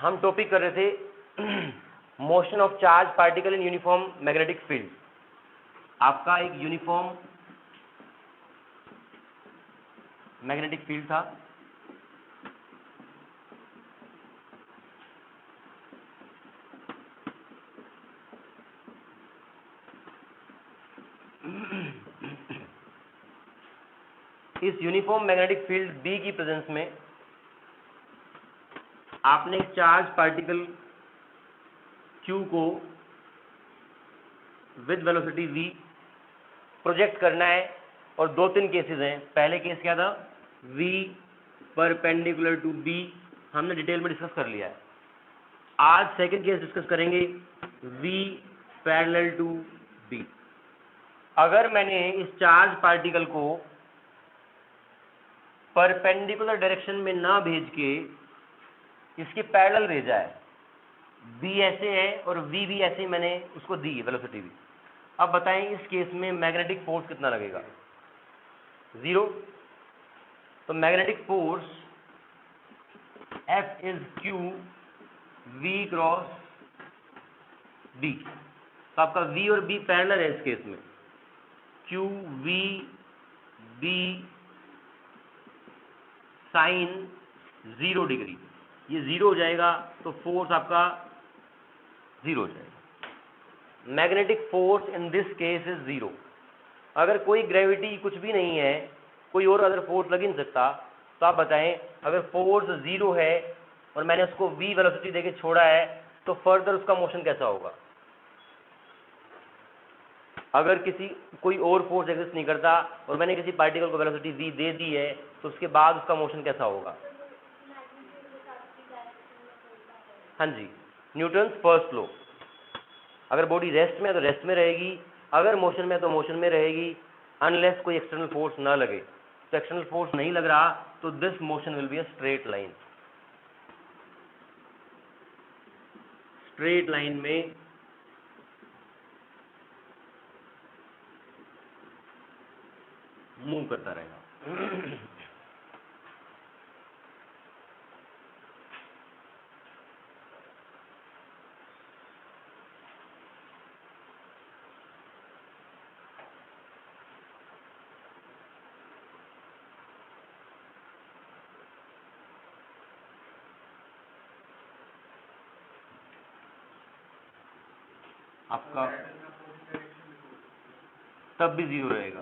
हम टॉपिक कर रहे थे motion of charge particle in uniform magnetic field. आपका एक यूनिफॉर्म मैग्नेटिक फील्ड था, इस यूनिफॉर्म मैग्नेटिक फील्ड बी की प्रेजेंस में आपने एक चार्ज पार्टिकल q को विद वेलोसिटी v प्रोजेक्ट करना है। और दो तीन केसेस हैं। पहले केस क्या था, v परपेंडिकुलर टू b, हमने डिटेल में डिस्कस कर लिया है। आज सेकंड केस डिस्कस करेंगे, v पैरेलल टू b। अगर मैंने इस चार्ज पार्टिकल को परपेंडिकुलर डायरेक्शन में ना भेज के इसके पैरेलल भेजा है, b ऐसे है और v भी ऐसे मैंने उसको दी है वेलोसिटी भी। अब बताएं इस केस में मैग्नेटिक फोर्स कितना लगेगा, 0। तो magnetic force F is Q v cross b। तो आपका v और b पैरेलल है इस केस में, Q v b sine 0 degree, ये 0 हो जाएगा तो फोर्स आपका 0 हो जाएगा। Magnetic force in this case is 0। अगर कोई ग्रेविटी कुछ भी नहीं है, कोई और अदर फोर्स लग ही नहीं सकता, तो आप बताएं अगर फोर्स 0 है और मैंने उसको v वेलोसिटी देके छोड़ा है तो फर्दर उसका मोशन कैसा होगा। अगर कोई और फोर्स एग्जिस्ट नहीं करता और मैंने किसी पार्टिकल को वेलोसिटी v दे दी है तो उसके बाद उसका मोशन कैसा होगा। हाँ जी, न्यूटन्स फर्स्ट लॉ। अगर बॉडी रेस्ट में है तो रेस्ट में रहेगी, अगर मोशन में है तो मोशन में रहेगी, अनलेस कोई एक्सटर्नल फोर्स ना लगे। तो एक्सटर्नल फोर्स नहीं लग रहा तो this motion will be a straight line. Straight line में मूव करता रहेगा। आपका तब भी 0 रहेगा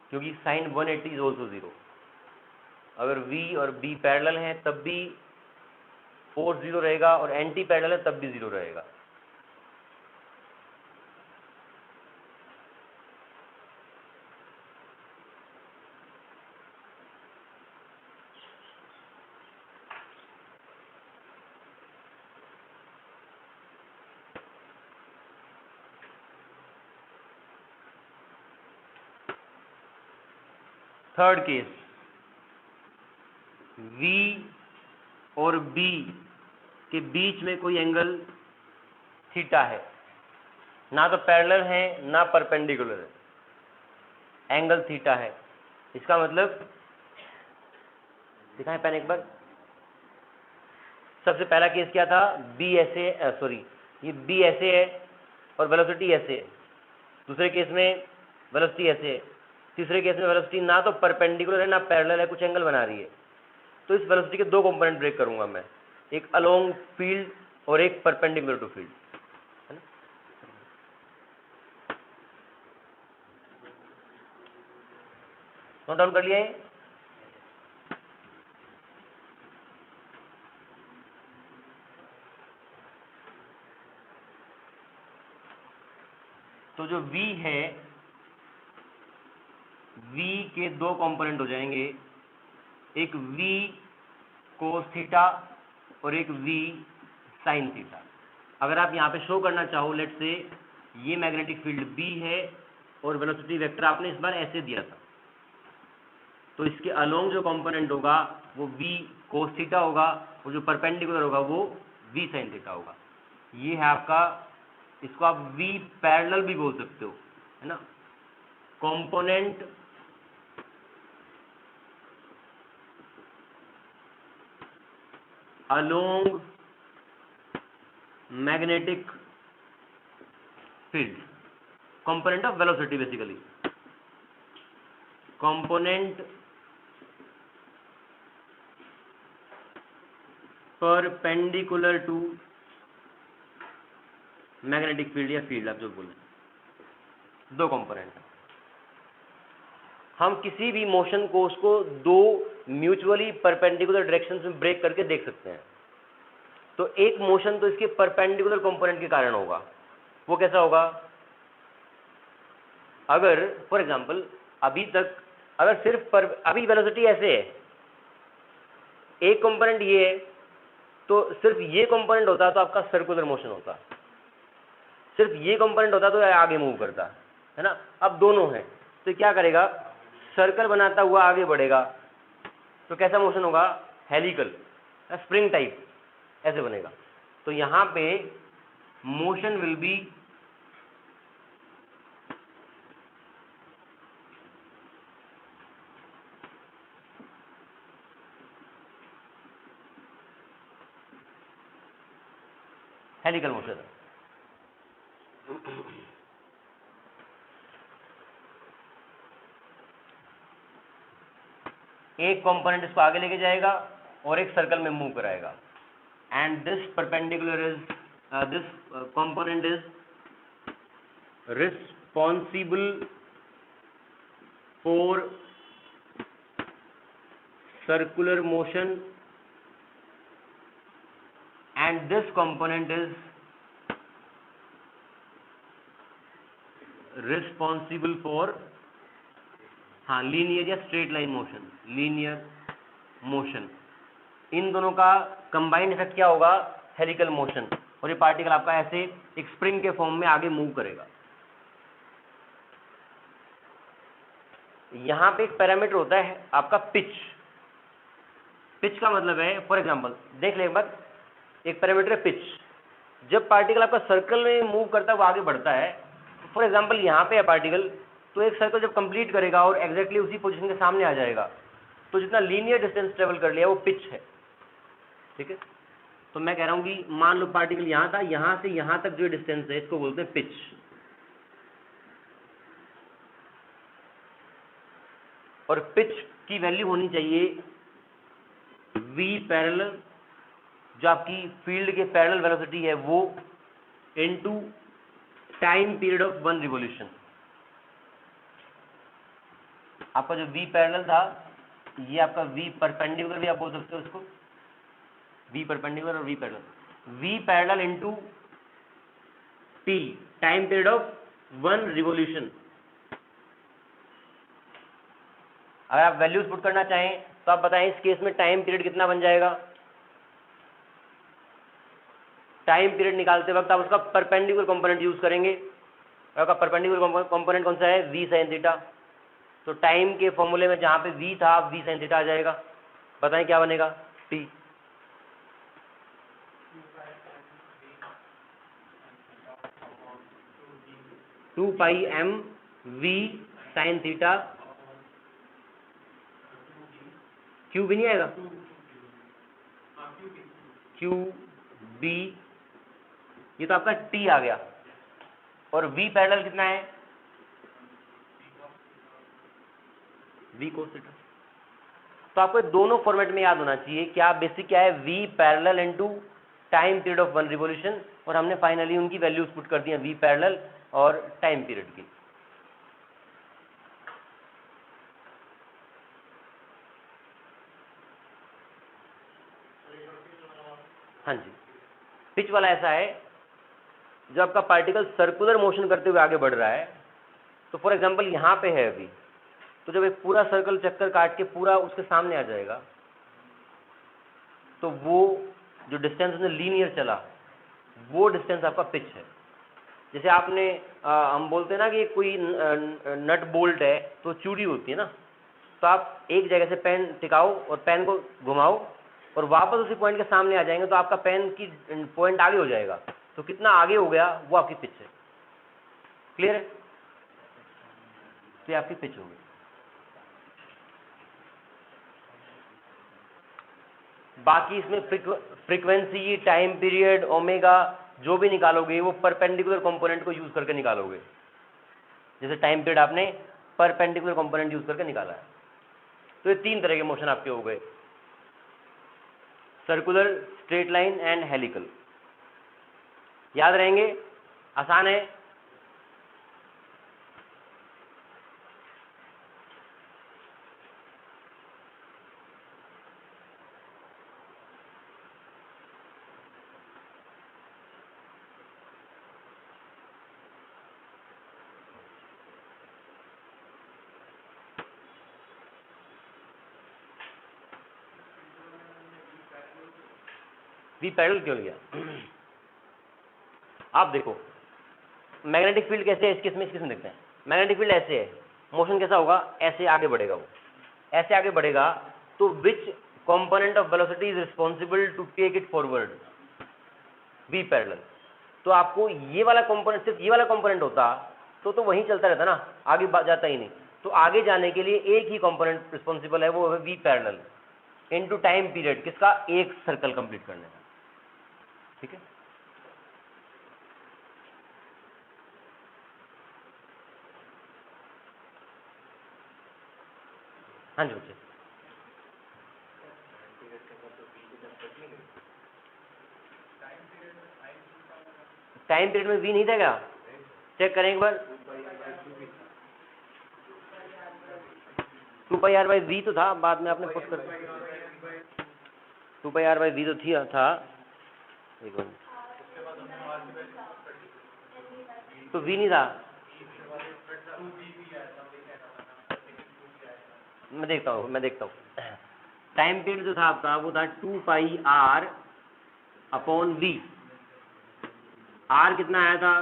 क्योंकि साइन 180 इज ऑल्सो 0। अगर v और b पैरेलल हैं तब भी फोर्स 0 रहेगा और एंटी पैरेलल है तब भी 0 रहेगा। थर्ड केस, v और b के बीच में कोई एंगल थीटा है, ना तो पैरेलल है ना परपेंडिकुलर है, एंगल थीटा है। इसका मतलब दिखाएं पेन एक बार। सबसे पहला केस क्या था, b ऐसे सॉरी ये b ऐसे है और वेलोसिटी ऐसे है। दूसरे केस में वेलोसिटी ऐसे है। तीसरे केस में वेलोसिटी ना तो परपेंडिकुलर है ना पैरेलल है, कुछ एंगल बना रही है। तो इस वेलोसिटी के दो कंपोनेंट ब्रेक करूंगा मैं, एक अलोंग फील्ड और एक परपेंडिकुलर टू फील्ड, है ना। नोट डाउन कर लिया है। तो जो v है, v के दो कंपोनेंट हो जाएंगे, एक v कोस थीटा और एक v साइन थीटा। अगर आप यहाँ पे शो करना चाहो, लेट से ये मैग्नेटिक फील्ड b है और वेलोसिटी वेक्टर आपने इस बार ऐसे दिया था, तो इसके अलोंग जो कंपोनेंट होगा वो v कोस थीटा होगा, वो जो परपेंडिकुलर होगा वो v साइन थीटा होगा। ये है आपका, इसको आप v पैरेलल भी बोल सकते हो, है ना। Component along magnetic field, component of velocity basically, component perpendicular to magnetic field या फील्ड आप जो बोले, दो कंपोनेंट। हम किसी भी मोशन को उसको दो म्यूचुअली परपेंडिकुलर डायरेक्शंस में ब्रेक करके देख सकते हैं। तो एक मोशन तो इसके परपेंडिकुलर कंपोनेंट के कारण होगा। वो कैसा होगा? अगर फॉर एग्जांपल अभी तक अगर सिर्फ अभी वेलोसिटी ऐसे है, एक कंपोनेंट ये है, तो सिर्फ ये कंपोनेंट होता तो आपका सर्कुलर मोशन होता, सिर्फ ये कंपोनेंट होता तो आगे मूव करता है ना। अब दोनों हैं तो क्या करेगा? सर्कल बनाता हुआ आगे बढ़ेगा। तो कैसा मोशन होगा? हेलिकल, स्प्रिंग टाइप ऐसे बनेगा। तो यहां पे motion will be helical motion. एक कंपोनेंट इसको आगे लेके जाएगा और एक सर्कल में मूव कराएगा। And this perpendicular is this component is responsible for circular motion and this component is responsible for linear या straight line motion, linear motion. इन दोनों का कंबाइंड इफेक्ट क्या होगा? Helical motion. और ये पार्टिकल आपका ऐसे एक स्प्रिंग के फॉर्म में आगे मूव करेगा। यहां पे एक पैरामीटर होता है आपका पिच। पिच का मतलब है, फॉर एग्जांपल देख ले एक बार, एक पैरामीटर है पिच। जब पार्टिकल आपका सर्कल में मूव करता है वो आगे बढ़ता है। फॉर एग्जांपल यहाँ पे है पार्टिकल, तो एक सर्कल जब कंप्लीट करेगा और एग्जैक्टली उसी पोजीशन के सामने आ जाएगा, तो जितना लीनियर डिस्टेंस ट्रेवल कर लिया वो पिच है। ठीक है, तो मैं कह रहा हूँ कि मान लो पार्टिकल यहाँ था, यहाँ से यहाँ तक जो डिस्टेंस है इसको बोलते हैं पिच। और पिच की वैल्यू होनी चाहिए v पैरेलल, जो आपकी फील्ड के पैरेलल वेलोसिटी है वो, into time period of one revolution. आपका जो v पैरेलल था, ये आपका v परपेंडिकुलर भी आप बोल सकते हो उसको, v परपेंडिकुलर और v parallel. v parallel into t, time period of one revolution. अगर आप वैल्यूज पुट करना चाहें तो आप बताएं इस केस में टाइम पीरियड कितना बन जाएगा। टाइम पीरियड निकालते वक्त आप उसका परपेंडिकुलर कंपोनेंट यूज करेंगे। आपका परपेंडिकुलर कंपोनेंट कौन सा है? v sin theta. तो टाइम के फॉर्मूले में जहां पे v था v sin थीटा आ जाएगा। बताएं क्या बनेगा? t। Two pi m v sin थीटा, क्यू भी नहीं आएगा, क्यू बी, ये तो आपका t आ गया। और v पैरेलल कितना है? v cos theta. तो आपको दोनों फॉर्मेट में याद होना चाहिए क्या बेसिक क्या है? v parallel into time period of one revolution, और हमने फाइनली उनकी वैल्यूज पुट कर दी हैं v पैरेलल और टाइम पीरियड की। हाँ जी, पिच वाला ऐसा है, जब आपका पार्टिकल सर्कुलर मोशन करते हुए आगे बढ़ रहा है, तो फॉर एग्जांपल यहाँ पे है अभी, तो जब एक पूरा सर्कल चक्कर काट के पूरा उसके सामने आ जाएगा, तो वो जो डिस्टेंस उसने लीनियर चला, वो डिस्टेंस आपका पिच है। जैसे आपने हम बोलते हैं ना कि कोई नट बोल्ट है तो चूड़ी होती है ना, तो आप एक जगह से पेन टिकाओ और पेन को घुमाओ और वापस उसी पॉइंट के सामने आ जाएंगे, तो आपका पेन की पॉइंट आगे हो जाएगा। तो कितना आगे हो गया वो आपकी पिच है। क्लियर है? तो ये आपकी पिच होगी। बाकी इसमें फ्रीक्वेंसी, टाइम पीरियड, ओमेगा जो भी निकालोगे वो परपेंडिकुलर कंपोनेंट को यूज करके निकालोगे। जैसे टाइम पीरियड आपने परपेंडिकुलर कंपोनेंट यूज करके निकाला है। तो ये 3 तरह के मोशन आपके हो गए, circular, straight line and helical. याद रहेंगे, आसान है। वी पैरेलल क्यों लिया? आप देखो मैग्नेटिक फील्ड कैसे है, इस केस में देखते हैं। मैग्नेटिक फील्ड ऐसे है, मोशन कैसा होगा, ऐसे आगे बढ़ेगा, वो ऐसे आगे बढ़ेगा। तो which component of velocity is responsible to take it forward? V parallel. तो आपको ये वाला कंपोनेंट, सिर्फ ये वाला कंपोनेंट होता तो वहीं चलता रहता ना, आगे जाता ही नहीं। तो आगे जाने के लिए एक ही कंपोनेंट रिस्पॉन्सिबल है, वो है V parallel into time period, किसका, एक सर्कल कंप्लीट करने का। ठीक है, हाँ जी बच्चे। टाइम पीरियड में वी नहीं था क्या? चेक करें एक बार। 2πr/v तो था, बाद में आपने पुट कर 2πr/v तो था। एक मिनट, तो v नहीं था। मैं देखता हूँ। टाइम पीरियड जो था आपका वो था 2πr/v। r कितना आया था?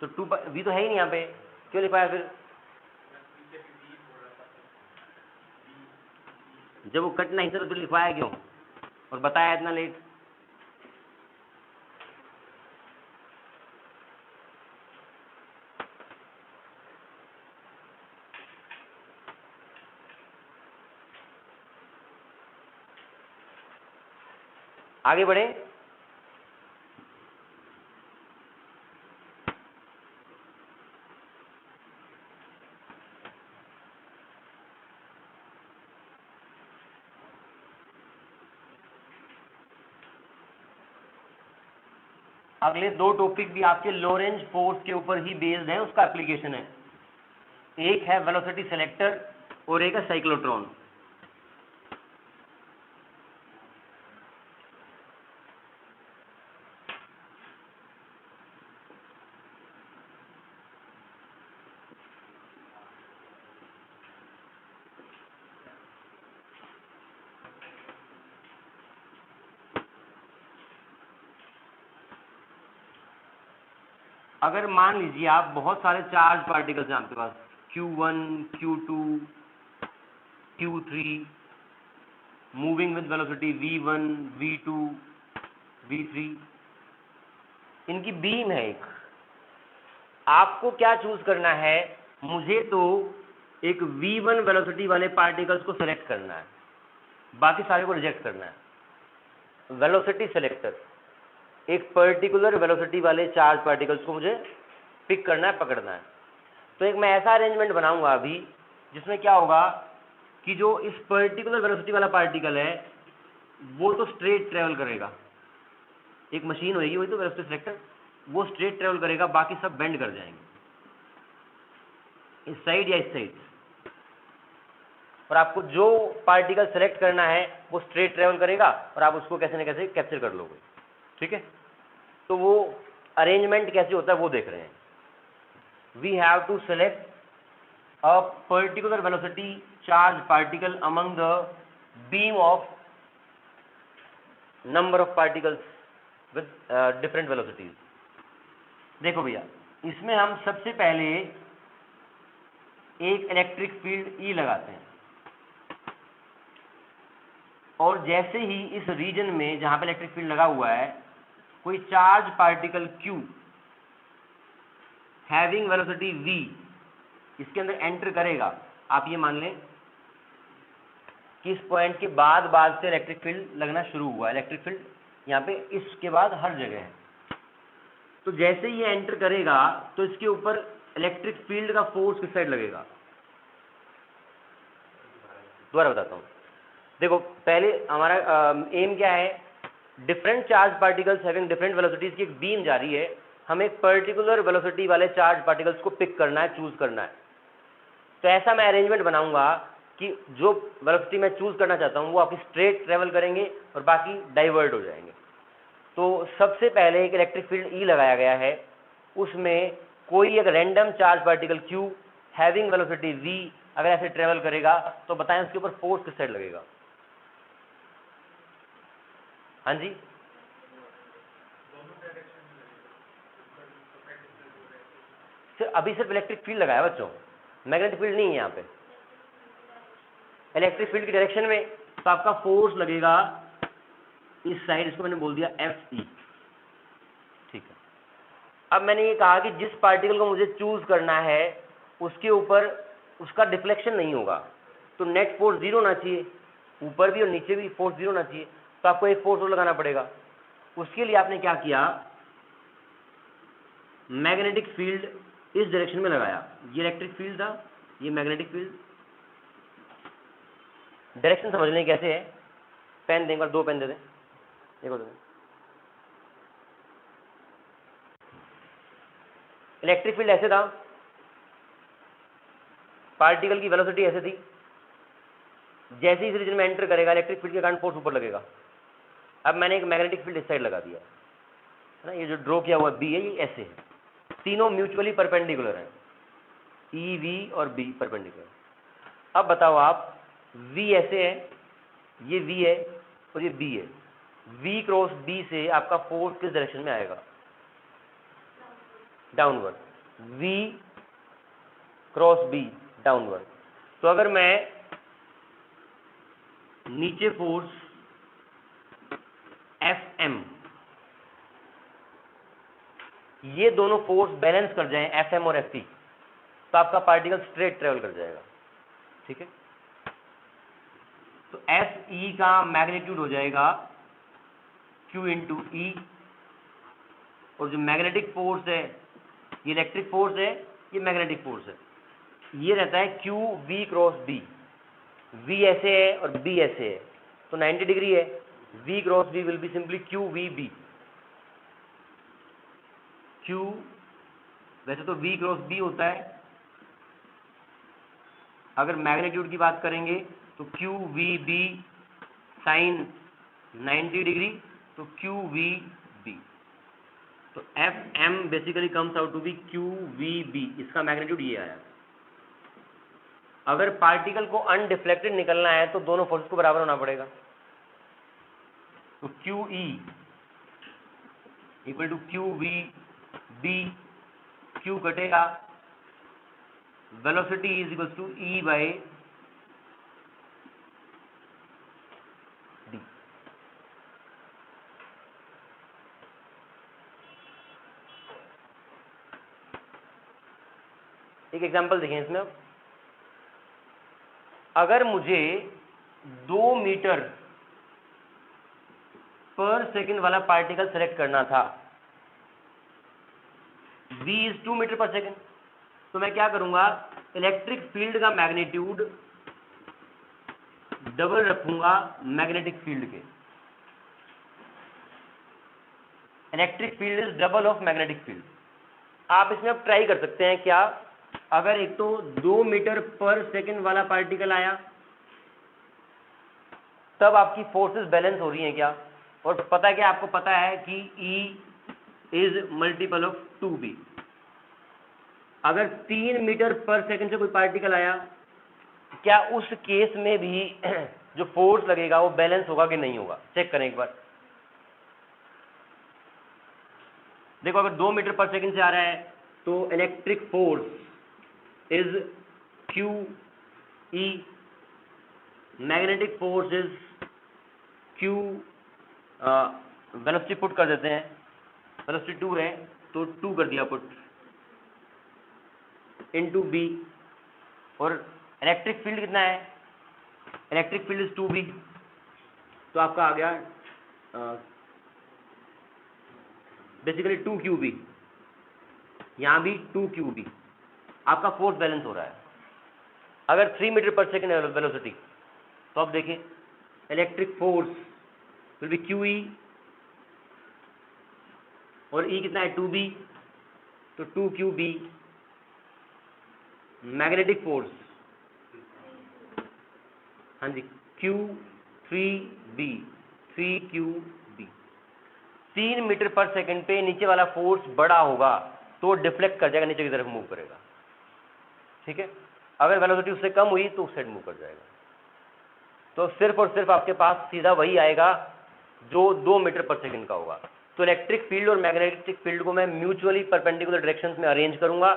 तो 2v तो है ही नहीं यहाँ पे, क्यों लिखवाया फिर? जब वो कट नहीं था तो फिर लिखवाया क्यों और बताया इतना लेट? आगे बढ़े। अगले 2 टॉपिक भी आपके लोरेंज फोर्स के ऊपर ही बेस्ड है, उसका एप्लीकेशन है। एक है वेलोसिटी सेलेक्टर और एक है साइक्लोट्रॉन। अगर मान लीजिए आप बहुत सारे चार्ज पार्टिकल्स हैं आपके पास, Q1, Q2, Q3, moving with velocity V1, V2, V3, इनकी बीम है एक। आपको क्या चूज करना है? मुझे तो एक V1 वेलोसिटी वाले पार्टिकल्स को सेलेक्ट करना है, बाकी सारे को रिजेक्ट करना है। वेलोसिटी सेलेक्टर, एक पर्टिकुलर वेलोसिटी वाले चार्ज पार्टिकल्स को मुझे पिक करना है, पकड़ना है। तो एक मैं ऐसा अरेंजमेंट बनाऊंगा अभी जिसमें क्या होगा कि जो इस पर्टिकुलर वेलोसिटी वाला पार्टिकल है वो तो स्ट्रेट ट्रेवल करेगा, एक मशीन होगी वही तो वेलोसिटी सेलेक्टर, वो स्ट्रेट ट्रेवल करेगा, बाकी सब बेंड कर जाएंगे इस साइड या इस साइड। और आपको जो पार्टिकल सेलेक्ट करना है वो स्ट्रेट ट्रेवल करेगा और आप उसको कैसे न कैसे कैप्चर कर लोगे। ठीक है, तो वो अरेंजमेंट कैसे होता है वो देख रहे हैं। We have to select a particular velocity charge particle among the beam of number of particles with different velocities. देखो भैया, इसमें हम सबसे पहले एक इलेक्ट्रिक फील्ड E लगाते हैं, और जैसे ही इस रीजन में जहां पे इलेक्ट्रिक फील्ड लगा हुआ है कोई charge particle Q having velocity V इसके अंदर एंटर करेगा, आप ये मान लें कि इस पॉइंट के बाद से इलेक्ट्रिक फील्ड लगना शुरू हुआ। इलेक्ट्रिक फील्ड यहाँ पे इसके बाद हर जगह है। तो जैसे ही ये एंटर करेगा तो इसके ऊपर इलेक्ट्रिक फील्ड का फोर्स किस साइड लगेगा? दोबारा बताता हूँ। देखो पहले हमारा एम क्या है, different charge particles having different velocities की एक बीम जा रही है, हमें एक पर्टिकुलर वेलोसिटी वाले चार्ज पार्टिकल्स को पिक करना है, चूज करना है। तो ऐसा मैं अरेंजमेंट बनाऊंगा कि जो वेलोसिटी मैं चूज करना चाहता हूँ वो आपकी स्ट्रेट ट्रेवल करेंगे और बाकी डाइवर्ट हो जाएंगे। तो सबसे पहले एक इलेक्ट्रिक फील्ड ई लगाया गया है, उसमें कोई एक random charge particle Q having velocity V अगर ऐसे ट्रेवल करेगा तो बताएं उसके ऊपर फोर्स किस साइड लगेगा? हाँ जी, अभी सिर्फ इलेक्ट्रिक फील्ड लगाया बच्चों, मैग्नेटिक फील्ड नहीं है यहाँ पे। इलेक्ट्रिक फील्ड की डायरेक्शन में तो आपका फोर्स लगेगा इस साइड, इसको मैंने बोल दिया एफ ई, ठीक है। अब मैंने ये कहा कि जिस पार्टिकल को मुझे चूज करना है उसके ऊपर उसका डिफ्लेक्शन नहीं होगा, तो नेट फोर्स जीरो होना चाहिए, ऊपर भी और नीचे भी फोर्स जीरो होना चाहिए, तो आपको एक फोर्स और लगाना पड़ेगा। उसके लिए आपने क्या किया, मैग्नेटिक फील्ड इस डायरेक्शन में लगाया। ये इलेक्ट्रिक फील्ड था, ये मैग्नेटिक फील्ड। डायरेक्शन समझ लें कैसे है, पेन दें, दो पेन दे दें, देखो दे दें। इलेक्ट्रिक फील्ड ऐसे था, पार्टिकल की वेलोसिटी ऐसे थी, जैसे ही इस रीजन में एंटर करेगा इलेक्ट्रिक फील्ड के कारण फोर्स ऊपर लगेगा। अब मैंने एक मैग्नेटिक फील्ड इस साइड लगा दिया है ना, ये जो ड्रॉ किया हुआ बी है ये ऐसे है, तीनों म्यूचुअली परपेंडिकुलर हैं, ई वी और बी परपेंडिकुलर। अब बताओ आप, वी ऐसे है, ये वी है और ये बी है, वी क्रॉस बी से आपका फोर्स किस डायरेक्शन में आएगा? Downward, V cross B downward. तो अगर मैं नीचे फोर्स एफ एम, ये दोनों फोर्स बैलेंस कर जाएं एफ एम और एफ टी, तो आपका पार्टिकल स्ट्रेट ट्रेवल कर जाएगा, ठीक है। तो एफ ई का मैग्नीट्यूड हो जाएगा क्यू इंटू ई, और जो मैग्नेटिक फोर्स है, ये इलेक्ट्रिक फोर्स है, ये मैग्नेटिक फोर्स है, ये रहता है Q V cross B. V ऐसे है और बी ऐसे है तो 90 डिग्री है, V cross B will be simply Q we B. Q वैसे तो वी क्रॉस बी होता है, अगर मैग्नीट्यूड की बात करेंगे तो Q we B sine 90 degree, तो क्यू वी बी। तो F M basically comes out to be Q we B, इसका मैग्नीट्यूड ये आया। अगर पार्टिकल को अनडिफ्लेक्टेड निकलना है तो दोनों फोर्स को बराबर होना पड़ेगा, तो q E equal to q we B, q कटेगा, velocity is equal to E by D. एक एग्जांपल देखें इसमें, अगर मुझे 2 मीटर पर सेकंड वाला पार्टिकल सेलेक्ट करना था, v इज 2 मीटर पर सेकंड, तो मैं क्या करूंगा, इलेक्ट्रिक फील्ड का मैग्नीट्यूड डबल रखूंगा मैग्नेटिक फील्ड के। Electric field is double of magnetic field. आप इसमें अब ट्राई कर सकते हैं क्या, अगर एक तो 2 मीटर पर सेकंड वाला पार्टिकल आया तब आपकी फोर्सेस बैलेंस हो रही हैं क्या, और पता है क्या, आपको पता है कि E is multiple of 2B। अगर 3 मीटर पर सेकंड से कोई पार्टिकल आया, क्या उस केस में भी जो फोर्स लगेगा वो बैलेंस होगा कि नहीं होगा? चेक करें एक बार। देखो अगर 2 मीटर पर सेकंड से आ रहा है तो electric force is Q E, magnetic force is Q, velocity put कर देते हैं, वेलोसिटी 2 है तो 2 कर दिया पुट, इनटू बी, और इलेक्ट्रिक फील्ड कितना है, इलेक्ट्रिक फील्ड इज 2B, तो आपका आ गया बेसिकली 2QB, यहाँ भी 2QB, आपका फोर्स बैलेंस हो रहा है। अगर 3 मीटर पर सेकेंड वेलोसिटी, तो आप देखें electric force will be QE, और E कितना है 2B, तो 2QB। मैग्नेटिक फोर्स, हाँ जी, Q3B, 3QB। 3 metre per second पे नीचे वाला फोर्स बड़ा होगा तो डिफ्लेक्ट कर जाएगा, नीचे की तरफ मूव करेगा, ठीक है। अगर वेलोसिटी उससे कम हुई तो उस साइड मूव कर जाएगा। तो सिर्फ और सिर्फ आपके पास सीधा वही आएगा जो 2 मीटर पर सेकेंड का होगा। तो इलेक्ट्रिक फील्ड और मैग्नेटिक फील्ड को मैं म्यूचुअली परपेंडिकुलर डायरेक्शंस में अरेंज करूंगा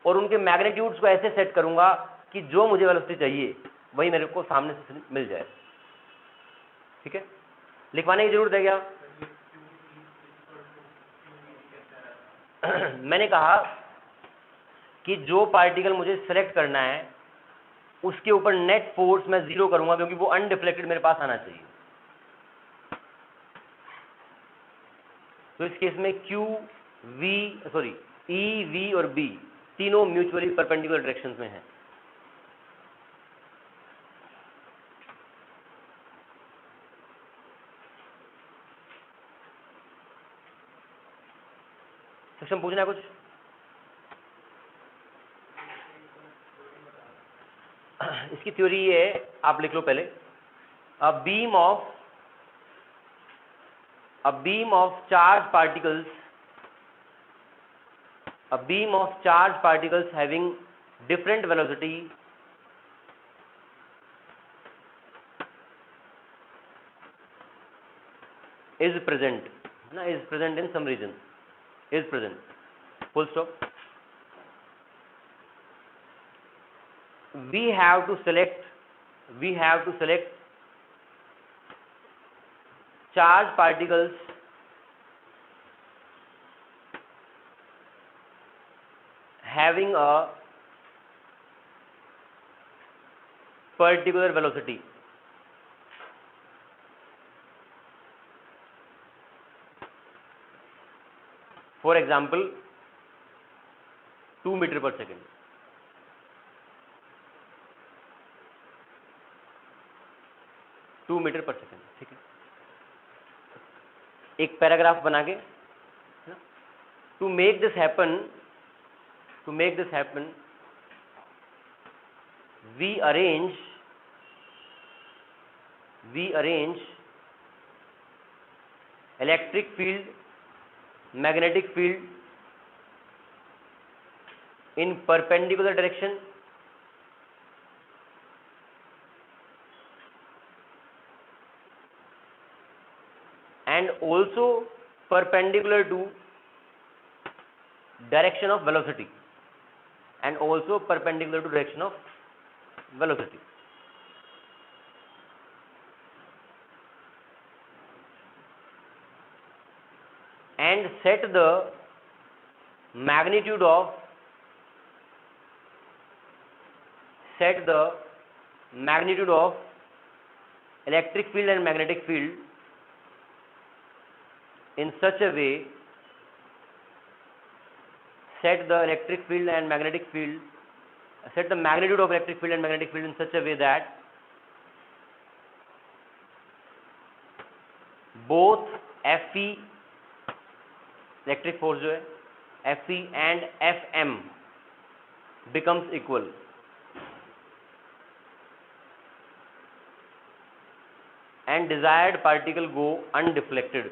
और उनके मैग्नीट्यूड्स को ऐसे सेट करूंगा कि जो मुझे वेलोसिटी चाहिए वही मेरे को सामने से मिल जाए, ठीक है। लिखवाने की जरूरत है क्या? मैंने कहा कि जो पार्टिकल मुझे सिलेक्ट करना है उसके ऊपर नेट फोर्स मैं 0 करूंगा, क्योंकि वो अनडिफ्लेक्टेड मेरे पास आना चाहिए। तो इस केस में E, V और B तीनों म्यूचुअली परपेंडिकुलर डायरेक्शंस में हैं। सेक्शन पूछना है कुछ? इसकी थ्योरी ये है, आप लिख लो पहले। A beam of charge particles having different velocity is present in some region, full stop. We have to select charged particles having a particular velocity. For example, 2 metre per second. 2 metre per second, ठीक है। एक paragraph बना के, to make this happen we arrange electric field, magnetic field in perpendicular direction and also perpendicular to direction of velocity, and set the magnitude of electric field and magnetic field in such a way, set the magnitude of electric field and magnetic field in such a way that both Fe, electric force जो है Fe and Fm becomes equal, and desired particle go undeflected,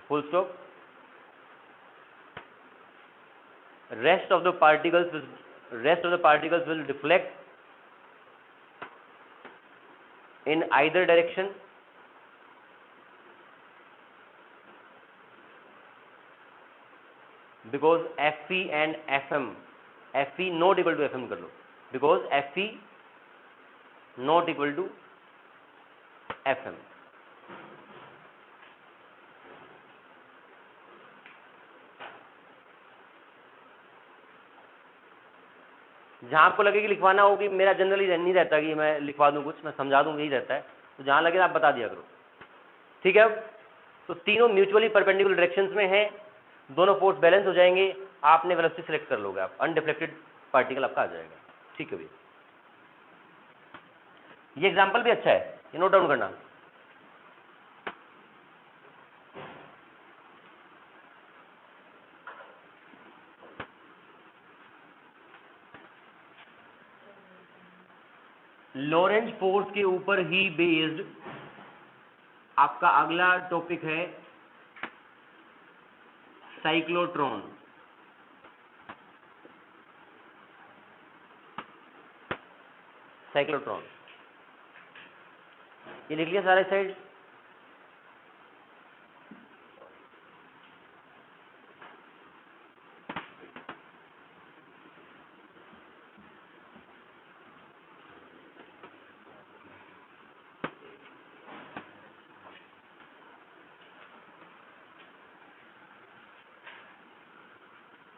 full stop. Rest of the particles will deflect in either direction because Fe and Fm, Fe not equal to Fm कर लो, because Fe not equal to Fm. जहाँ आपको लगे कि लिखवाना हो कि मेरा generally नहीं रहता कि मैं लिखवा दूँ कुछ, मैं समझा दूँ, यही रहता है, तो जहाँ लगे आप बता दिया करो, ठीक है। अब तो तीनों म्यूचुअली परपेंडिकुलर डायरेक्शंस में हैं, दोनों फोर्स बैलेंस हो जाएंगे, आपने वेलोसिटी सेलेक्ट कर लोगे, आप अनडिफ्लेक्टेड पार्टिकल आपका आ जाएगा, ठीक है भैया। ये एग्जाम्पल भी अच्छा है, ये नोट डाउन करना। लॉरेंज फोर्स के ऊपर ही बेस्ड आपका अगला टॉपिक है साइक्लोट्रॉन। साइक्लोट्रॉन ये लिख लिया सारे साइड।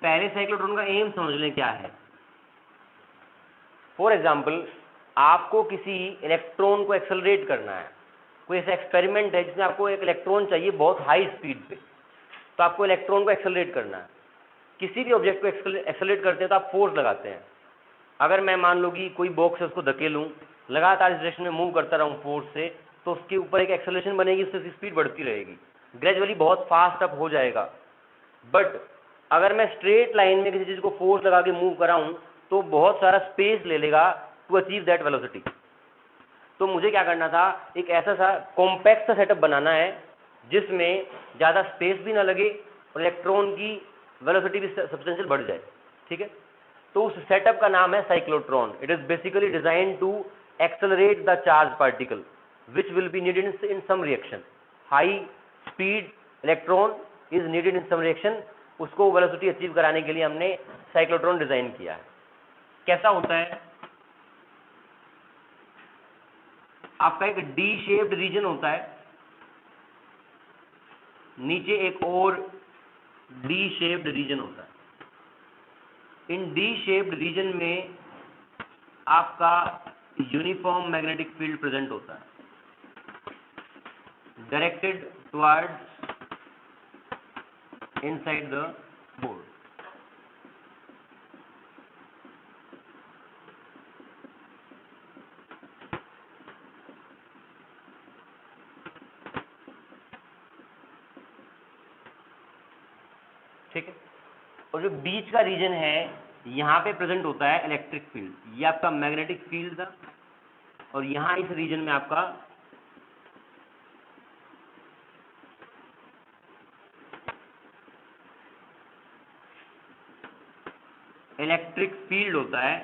पहले साइक्लोट्रॉन का एम समझ लें क्या है। फॉर एग्जाम्पल, आपको किसी इलेक्ट्रॉन को एक्सेलरेट करना है, कोई ऐसा एक्सपेरिमेंट है जिसमें आपको एक इलेक्ट्रॉन चाहिए बहुत हाई स्पीड पे, तो आपको इलेक्ट्रॉन को एक्सेलरेट करना है। किसी भी ऑब्जेक्ट को एक्सेलरेट करते हैं तो आप फोर्स लगाते हैं। अगर मैं मान लो कि कोई बॉक्स है उसको धकेलूं, लगातार इस डायरेक्शन में मूव करता रहूं फोर्स से, तो उसके ऊपर एक एक्सेलरेशन बनेगी, उससे स्पीड बढ़ती रहेगी, ग्रेजुअली बहुत फास्ट अप हो जाएगा। बट अगर मैं स्ट्रेट लाइन में किसी चीज़ को फोर्स लगा के मूव कराऊं तो बहुत सारा स्पेस ले लेगा टू अचीव दैट वेलोसिटी। तो मुझे क्या करना था, एक ऐसा सा कॉम्पैक्ट सा सेटअप बनाना है जिसमें ज़्यादा स्पेस भी ना लगे और इलेक्ट्रॉन की वेलोसिटी भी सब्सटेंशियल बढ़ जाए, ठीक है। तो उस सेटअप का नाम है cyclotron. It is basically design to accelerate the charge particle which will be needed in some reaction. High speed electron is needed in some reaction, उसको वेलोसिटी अचीव कराने के लिए हमने साइक्लोट्रॉन डिजाइन किया है। कैसा होता है, आपका एक डी शेप्ड रीजन होता है, नीचे एक और डी शेप्ड रीजन होता है। इन डी शेप्ड रीजन में आपका यूनिफॉर्म मैग्नेटिक फील्ड प्रेजेंट होता है, directed towards inside the board. ठीक है। और जो बीच का रीजन है यहाँ पे प्रेजेंट होता है इलेक्ट्रिक फील्ड, ये आपका मैग्नेटिक फील्ड था, और यहाँ इस रीजन में आपका इलेक्ट्रिक फील्ड होता है।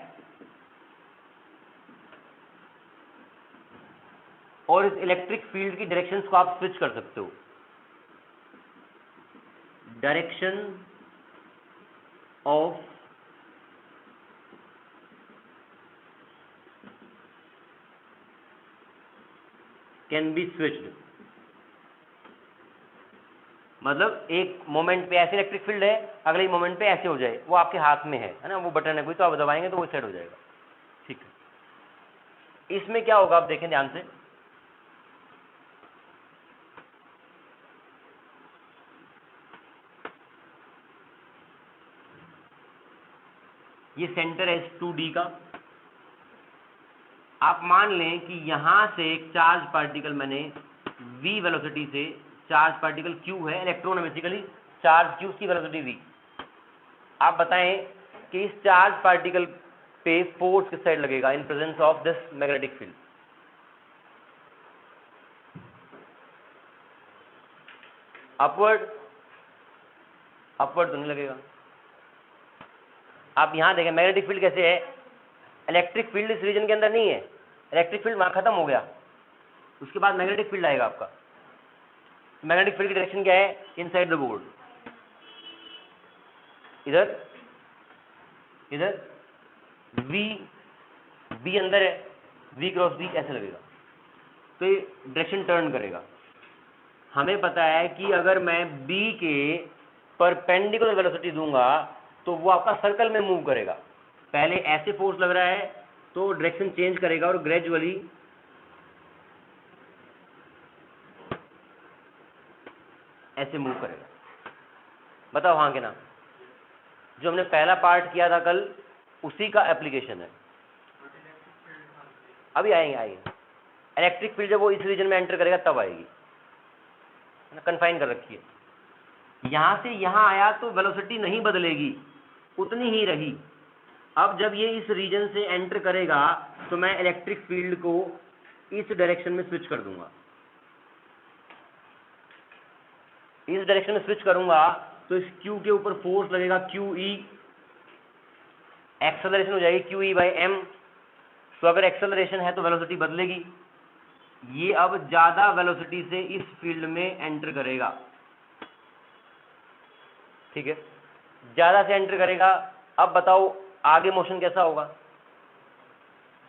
और इस इलेक्ट्रिक फील्ड की डायरेक्शंस को आप स्विच कर सकते हो। Direction of can be switched, मतलब एक मोमेंट पे ऐसे इलेक्ट्रिक फील्ड है, अगले मोमेंट पे ऐसे हो जाए, वो आपके हाथ में है ना, वो बटन है कोई, तो आप दबाएंगे तो वो सेट हो जाएगा। ठीक है। इसमें क्या होगा आप देखें ध्यान से, ये सेंटर है 2D का। आप मान लें कि यहां से एक चार्ज पार्टिकल मैंने v वेलोसिटी से, चार्ज पार्टिकल q है, इलेक्ट्रॉन है बेसिकली, चार्ज q की वेलोसिटी v। आप बताएं कि इस चार्ज पार्टिकल पे फोर्स किस साइड लगेगा in presence of this magnetic field. Upward, upward तो नहीं लगेगा। आप यहां देखें मैग्नेटिक फील्ड कैसे है, इलेक्ट्रिक फील्ड इस रीजन के अंदर नहीं है, इलेक्ट्रिक फील्ड वहां खत्म हो गया, उसके बाद मैग्नेटिक फील्ड आएगा आपका। मैग्नेटिक फील्ड की डायरेक्शन क्या है, इनसाइड द बोर्ड, इधर इधर v अंदर है, v क्रॉस v ऐसे लगेगा, तो ये डायरेक्शन टर्न करेगा। हमें पता है कि अगर मैं b के परपेंडिकुलर वेलोसिटी दूंगा तो वो आपका सर्कल में मूव करेगा, पहले ऐसे फोर्स लग रहा है तो डायरेक्शन चेंज करेगा और ग्रेजुअली ऐसे मूव करेगा। बताओ हाँ कि ना? जो हमने पहला पार्ट किया था कल उसी का एप्लीकेशन है। अभी आएंगे। इलेक्ट्रिक फील्ड जब वो इस रीजन में एंटर करेगा तब आएगी, कन्फाइन कर रखी है। यहां से यहां आया तो वेलोसिटी नहीं बदलेगी, उतनी ही रही। अब जब ये इस रीजन से एंटर करेगा तो मैं इलेक्ट्रिक फील्ड को इस डायरेक्शन में स्विच कर दूंगा। इस डायरेक्शन में स्विच करूंगा तो इस Q के ऊपर फोर्स लगेगा QE, एक्सेलरेशन हो जाएगी QE/m। तो अगर एक्सेलरेशन है तो वेलोसिटी बदलेगी। ये अब ज्यादा वेलोसिटी से इस फील्ड में एंटर करेगा, ठीक है, ज्यादा से एंटर करेगा। अब बताओ आगे मोशन कैसा होगा?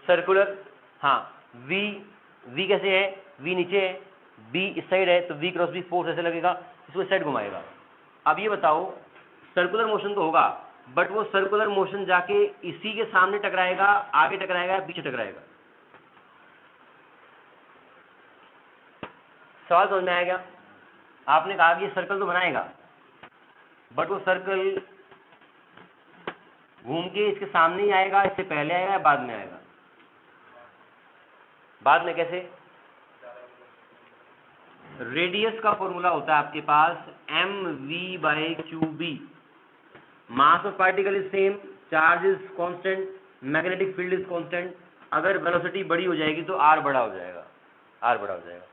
सर्कुलर। हाँ, V कैसे है? V नीचे है, B इस साइड है, तो V क्रॉस B फोर्स ऐसे लगेगा, इसको इस साइड घुमाएगा। अब ये बताओ सर्कुलर मोशन तो होगा, बट वो सर्कुलर मोशन जाके इसी के सामने टकराएगा, आगे टकराएगा, पीछे टकराएगा? सवाल समझ में आया क्या? आपने कहा कि ये सर्कल तो बनाएगा, बट वो सर्कल घूम के इसके सामने ही आएगा, इससे पहले आएगा या बाद में आएगा? बाद में। कैसे? रेडियस का फॉर्मूला होता है आपके पास mv/qb। Mass of particle is same, charge is constant, magnetic field is constant. अगर वेलोसिटी बड़ी हो जाएगी तो r बड़ा हो जाएगा, r बड़ा हो जाएगा।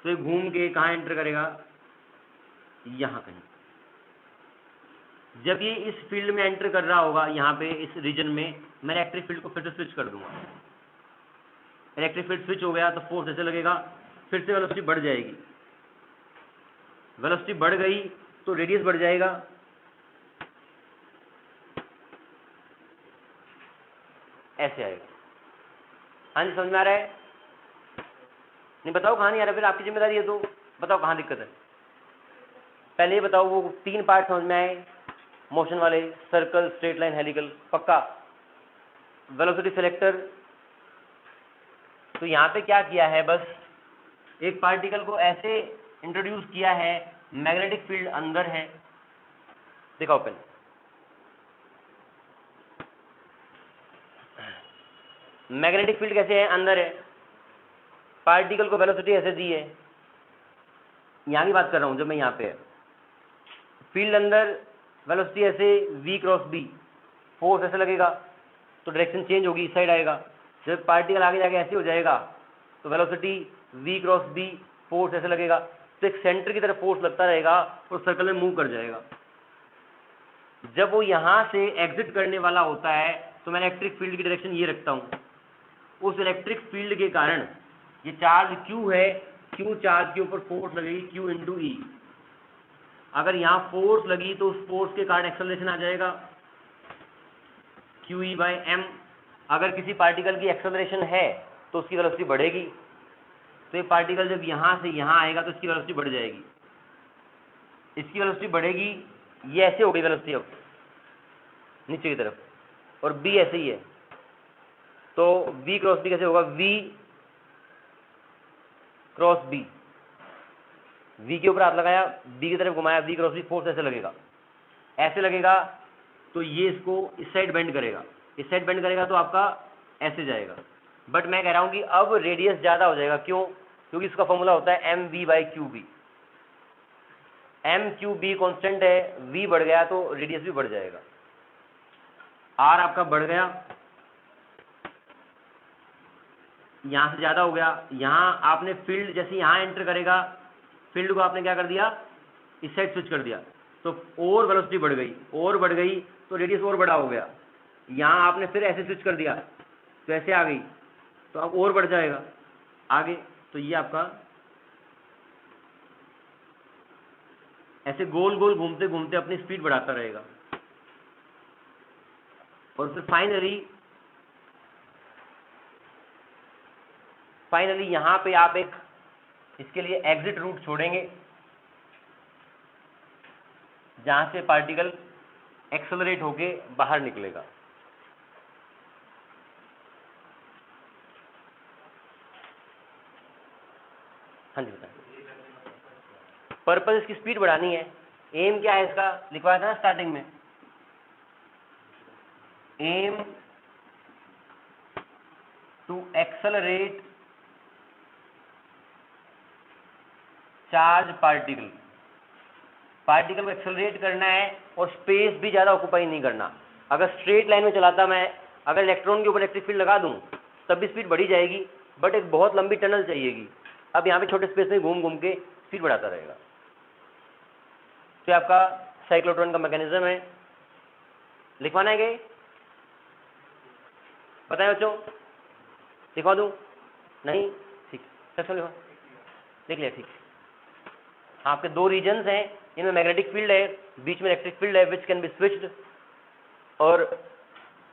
तो ये घूम के कहाँ एंटर करेगा? यहाँ कहीं। जब ये इस फील्ड में एंटर कर रहा होगा, यहाँ पे इस रीजन में, मैं इलेक्ट्रिक फील्ड को फिर से स्विच कर दूंगा। इलेक्ट्रिक फील्ड स्विच हो गया तो फोर्स ऐसे लगेगा, फिर से वेलोसिटी बढ़ जाएगी। वेलोसिटी बढ़ गई तो रेडियस बढ़ जाएगा, ऐसे आएगा। हाँ जी, समझ में आ रहा है? नहीं बताओ कहाँ नहीं आ रहा? फिर आपकी जिम्मेदारी है, तो बताओ कहाँ दिक्कत है। पहले ये बताओ, वो 3 पार्ट समझ में आए मोशन वाले? सर्कल, स्ट्रेट लाइन, हेलिकल, पक्का? Velocity selector. तो यहाँ पे क्या किया है, बस एक पार्टिकल को ऐसे इंट्रोड्यूस किया है, मैग्नेटिक फील्ड अंदर है। देखा ओपन, मैग्नेटिक फील्ड कैसे है? अंदर है। पार्टिकल को वेलोसिटी ऐसे दी है, यहाँ की बात कर रहा हूँ जब मैं यहाँ पे है, फील्ड अंदर, वेलोसिटी ऐसे v क्रॉस b, फोर्स ऐसे लगेगा तो डायरेक्शन चेंज होगी, इस साइड आएगा। जब पार्टिकल आगे जाके ऐसे हो जाएगा तो velocity v cross b, force ऐसे लगेगा, तो एक सेंटर की तरफ फोर्स लगता रहेगा और सर्कल में मूव कर जाएगा। जब वो यहाँ से एग्जिट करने वाला होता है तो मैं इलेक्ट्रिक फील्ड की डायरेक्शन ये रखता हूँ। उस इलेक्ट्रिक फील्ड के कारण ये चार्ज Q है, Q चार्ज के ऊपर फोर्स लगेगी Q इंटू E। अगर यहाँ फोर्स लगी तो उस फोर्स के कारण एक्सेलरेशन आ जाएगा QE/m। अगर किसी पार्टिकल की एक्सेलरेशन है तो उसकी वेलोसिटी बढ़ेगी। तो ये पार्टिकल जब यहाँ से यहाँ आएगा तो इसकी वेलोसिटी बढ़ जाएगी, इसकी वेलोसिटी बढ़ेगी, ये ऐसे हो गई वेलोसिटी अब नीचे की तरफ, और B ऐसे ही है। तो V क्रॉस B कैसे होगा? V क्रॉस B, V के ऊपर हाथ लगाया, B की तरफ घुमाया, V क्रॉस B, फोर्स ऐसे लगेगा, ऐसे लगेगा। तो ये इसको इस साइड बेंड करेगा, इस साइड बेंड करेगा तो आपका ऐसे जाएगा। बट मैं कह रहा हूँ कि अब रेडियस ज़्यादा हो जाएगा। क्यों? क्योंकि इसका फॉर्मूला होता है mv/qb। mqb कांस्टेंट है, v बढ़ गया तो रेडियस भी बढ़ जाएगा। r आपका बढ़ गया, यहाँ से ज़्यादा हो गया। यहाँ आपने फील्ड जैसे यहाँ एंटर करेगा, फील्ड को आपने क्या कर दिया? इस साइड स्विच कर दिया, तो और वेलोसिटी बढ़ गई, और बढ़ गई तो रेडियस और बड़ा हो गया। यहाँ आपने फिर ऐसे स्विच कर दिया तो ऐसे आ गई, तो अब और बढ़ जाएगा आगे। तो ये आपका ऐसे गोल गोल घूमते घूमते अपनी स्पीड बढ़ाता रहेगा, और फिर फाइनली यहाँ पे आप एक इसके लिए एग्जिट रूट छोड़ेंगे जहाँ से पार्टिकल एक्सेलरेट होके बाहर निकलेगा। हाँ जी बताएं। पर्पस इसकी स्पीड बढ़ानी है। एम क्या है इसका, लिखवाया था ना स्टार्टिंग में, aim to accelerate charge particle. Particle को एक्सेलरेट करना है और स्पेस भी ज़्यादा ऑक्यूपाई नहीं करना। अगर स्ट्रेट लाइन में चलाता मैं, अगर इलेक्ट्रॉन के ऊपर इलेक्ट्रिक फील्ड लगा दूं तब भी स्पीड बढ़ी जाएगी, बट एक बहुत लंबी टनल चाहिएगी। अब यहाँ पे छोटे स्पेस में घूम घूम के स्पीड बढ़ाता रहेगा। तो ये आपका साइक्लोट्रॉन का मैकेनिज्म है। लिखवाना है क्या, पता है बच्चों? लिखवा दूँ? नहीं? ठीक, चलो लिखवा, लिख लिया, ठीक। आपके दो रीजन्स हैं, इनमें मैग्नेटिक फील्ड है, बीच में इलेक्ट्रिक फील्ड है, विच कैन बी स्विच्ड, और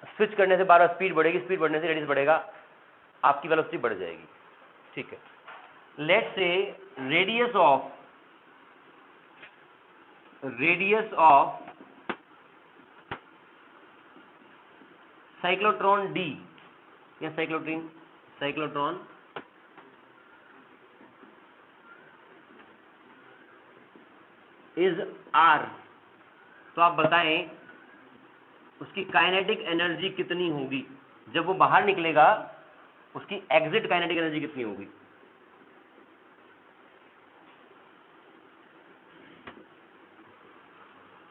स्विच करने से बार बार स्पीड बढ़ेगी, स्पीड बढ़ने से रेडियस बढ़ेगा, आपकी वेलोसिटी बढ़ जाएगी। ठीक है, let's say radius of cyclotron D या साइक्लोट्रॉन इज आर। तो आप बताएं उसकी काइनेटिक एनर्जी कितनी होगी जब वो बाहर निकलेगा, उसकी एग्जिट काइनेटिक एनर्जी कितनी होगी?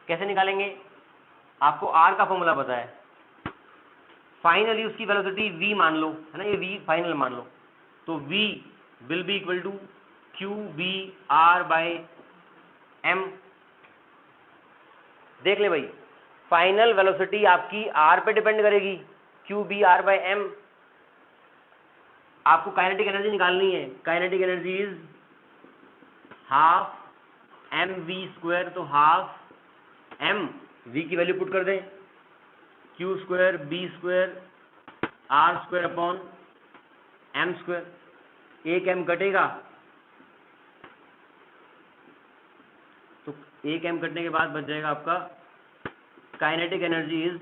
कैसे निकालेंगे? आपको आर का फॉर्मूला पता है, फाइनली उसकी वेलोसिटी v मान लो, है ना, ये v फाइनल मान लो, तो v will be equal to Q B R by M. देख ले भाई, फाइनल वेलोसिटी आपकी r पे डिपेंड करेगी, Q B R by M. आपको काइनेटिक एनर्जी निकालनी है, kinetic energy is half M V square, तो हाफ एम, v की वैल्यू पुट कर दें, Q square B square R square upon M square, एक एम कटेगा, तो एक एम कटने के बाद बच जाएगा आपका kinetic energy is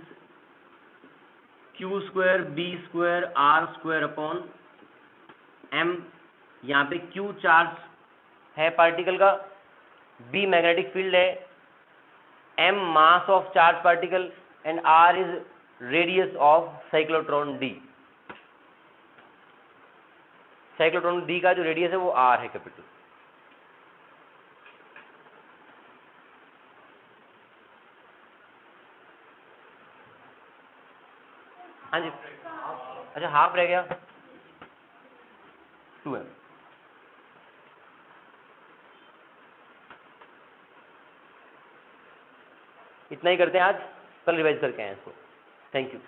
Q square B square R square upon M. यहाँ पे क्यू चार्ज है पार्टिकल का, बी मैग्नेटिक फील्ड है, M mass of charge particle and R is radius of cyclotron D. Cyclotron D का जो radius है वो are है कैपिटल। हाँ जी, अच्छा हाफ रह गया, 2m। इतना ही करते हैं आज, कल रिवाइज करके आए इसको। Thank you.